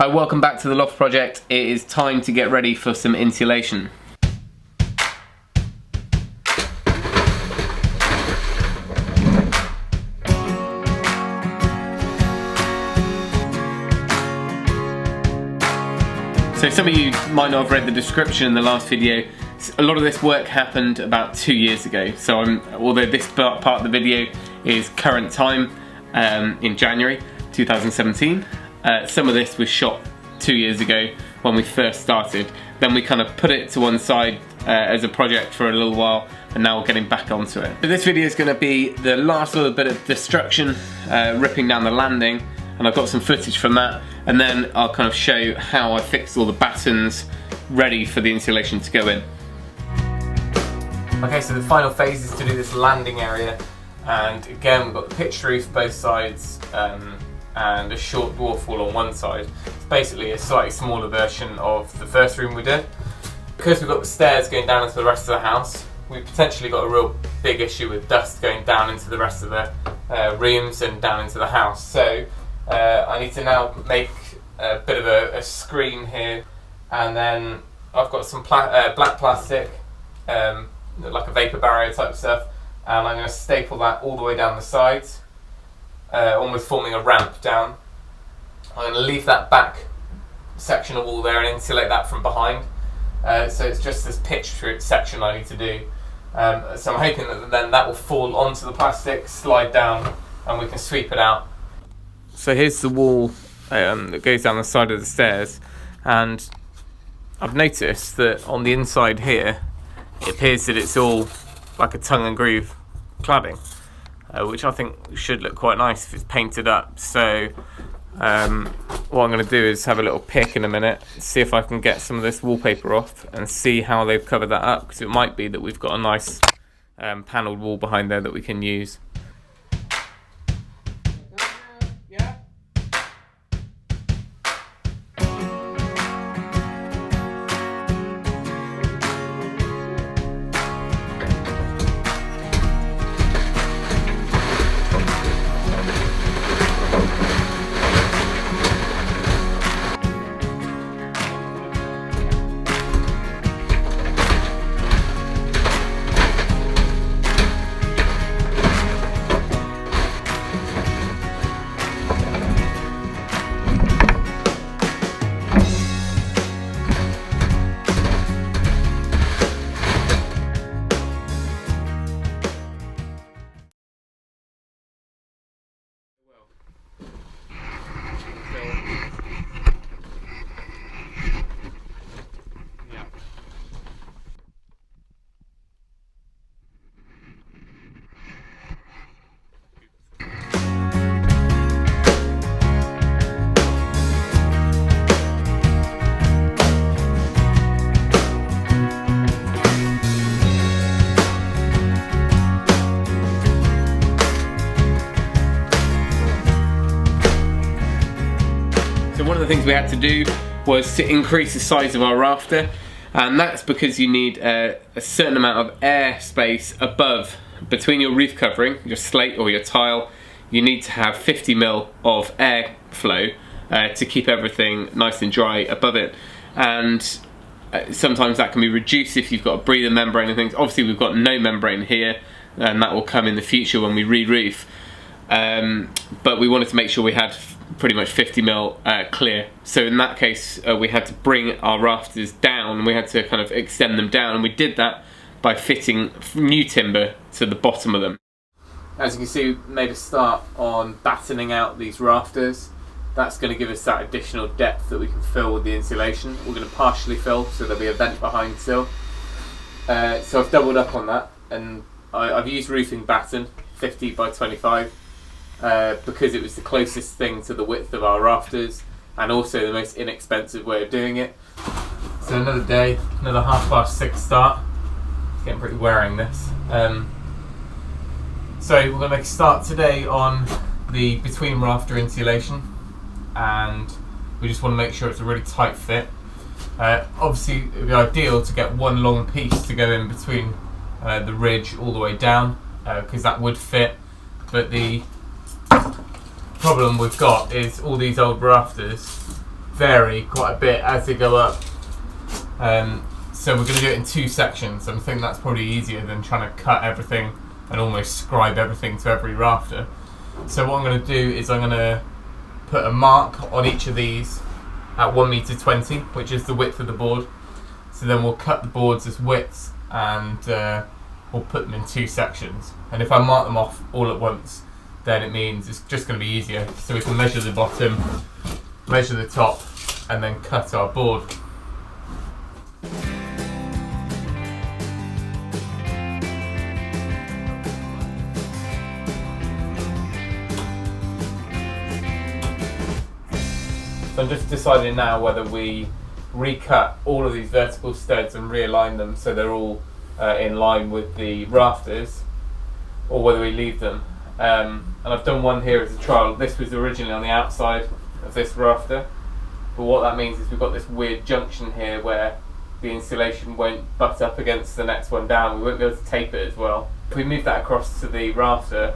Hi, welcome back to the loft project. It is time to get ready for some insulation. So some of you might not have read the description in the last video. A lot of this work happened about 2 years ago. So although this part of the video is current time, in January 2017, some of this was shot 2 years ago when we first started. Then we kind of put it to one side as a project for a little while, and now we're getting back onto it. But this video is going to be the last little bit of destruction, ripping down the landing, and I've got some footage from that, and then I'll kind of show how I fixed all the battens ready for the insulation to go in. Okay, so the final phase is to do this landing area, and again we've got the pitched roof both sides, and a short dwarf wall on one side. It's basically a slightly smaller version of the first room we did. Because we've got the stairs going down into the rest of the house, we've potentially got a real big issue with dust going down into the rest of the rooms and down into the house. So I need to now make a bit of a screen here, and then I've got some black plastic, like a vapor barrier type stuff, and I'm going to staple that all the way down the sides, almost forming a ramp down. I'm going to leave that back section of wall there and insulate that from behind. So it's just this pitched section I need to do. So I'm hoping that then that will fall onto the plastic, slide down, and we can sweep it out. So here's the wall that goes down the side of the stairs, and I've noticed that on the inside here it appears that it's all like a tongue and groove cladding, which I think should look quite nice if it's painted up. So what I'm going to do is have a little pick in a minute, see if I can get some of this wallpaper off and see how they've covered that up, because it might be that we've got a nice panelled wall behind there that we can use. So one of the things we had to do was to increase the size of our rafter, and that's because you need a certain amount of air space above, between your roof covering, your slate or your tile. You need to have 50 mil of air flow to keep everything nice and dry above it, and sometimes that can be reduced if you've got a breather membrane and things. Obviously we've got no membrane here, and that will come in the future when we re-roof, but we wanted to make sure we had pretty much 50 mil clear. So in that case we had to bring our rafters down, we had to kind of extend them down, and we did that by fitting new timber to the bottom of them. As you can see, we made a start on battening out these rafters. That's going to give us that additional depth that we can fill with the insulation. We're going to partially fill, so there'll be a vent behind still. So I've doubled up on that, and I've used roofing batten 50 by 25 because it was the closest thing to the width of our rafters, and also the most inexpensive way of doing it. So another day, another 6:30 start. It's getting pretty wearing, this. So we're going to make a start today on the between rafter insulation, and we just want to make sure it's a really tight fit. Obviously it would be ideal to get one long piece to go in between the ridge all the way down, because that would fit, but the problem we've got is all these old rafters vary quite a bit as they go up. So we're going to do it in 2 sections. I think that's probably easier than trying to cut everything and almost scribe everything to every rafter. So what I'm going to do is I'm going to put a mark on each of these at 1.20 m, which is the width of the board. So then we'll cut the boards as widths and we'll put them in 2 sections. And if I mark them off all at once, then it means it's just going to be easier. So we can measure the bottom, measure the top, and then cut our board. So I'm just deciding now whether we recut all of these vertical studs and realign them so they're all in line with the rafters, or whether we leave them. And I've done one here as a trial. This was originally on the outside of this rafter, but what that means is we've got this weird junction here where the insulation won't butt up against the next one down. We won't be able to tape it as well. If we move that across to the rafter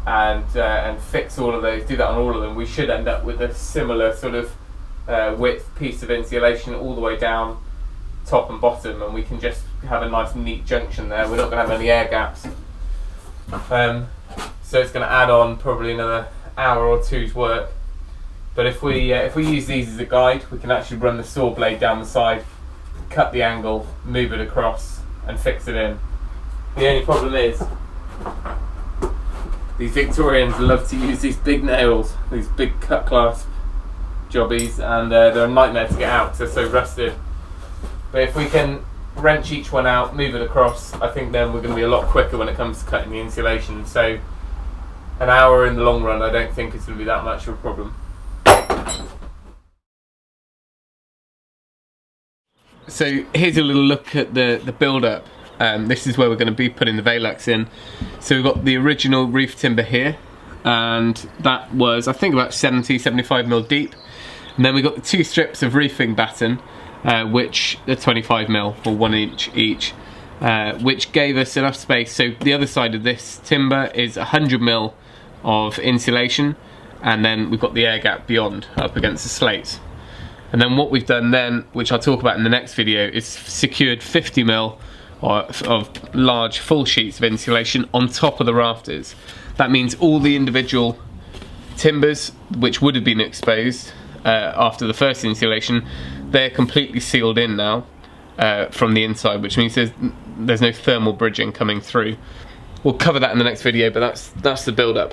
and fix all of those, do that on all of them, we should end up with a similar sort of width piece of insulation all the way down top and bottom, and we can just have a nice neat junction there. We're not going to have any air gaps. So it's going to add on probably another hour or two's work. But if we use these as a guide, we can actually run the saw blade down the side, cut the angle, move it across, and fix it in. The only problem is these Victorians love to use these big nails, these big cut clasp jobbies, and they're a nightmare to get out because they're so rusted. But if we can wrench each one out, move it across, I think then we're going to be a lot quicker when it comes to cutting the insulation. So an hour in the long run, I don't think it's going to be that much of a problem. So here's a little look at the build-up. This is where we're going to be putting the Velux in. So we've got the original roof timber here, and that was, I think, about 75 mil deep. And then we got the 2 strips of roofing batten, which are 25 mil, or 1 inch each, which gave us enough space. So the other side of this timber is 100 mil of insulation, and then we've got the air gap beyond up against the slates. And then what we've done then, which I'll talk about in the next video, is secured 50 mil of large full sheets of insulation on top of the rafters. That means all the individual timbers which would have been exposed after the first insulation, they're completely sealed in now from the inside, which means there's no thermal bridging coming through. We'll cover that in the next video, but that's the build-up.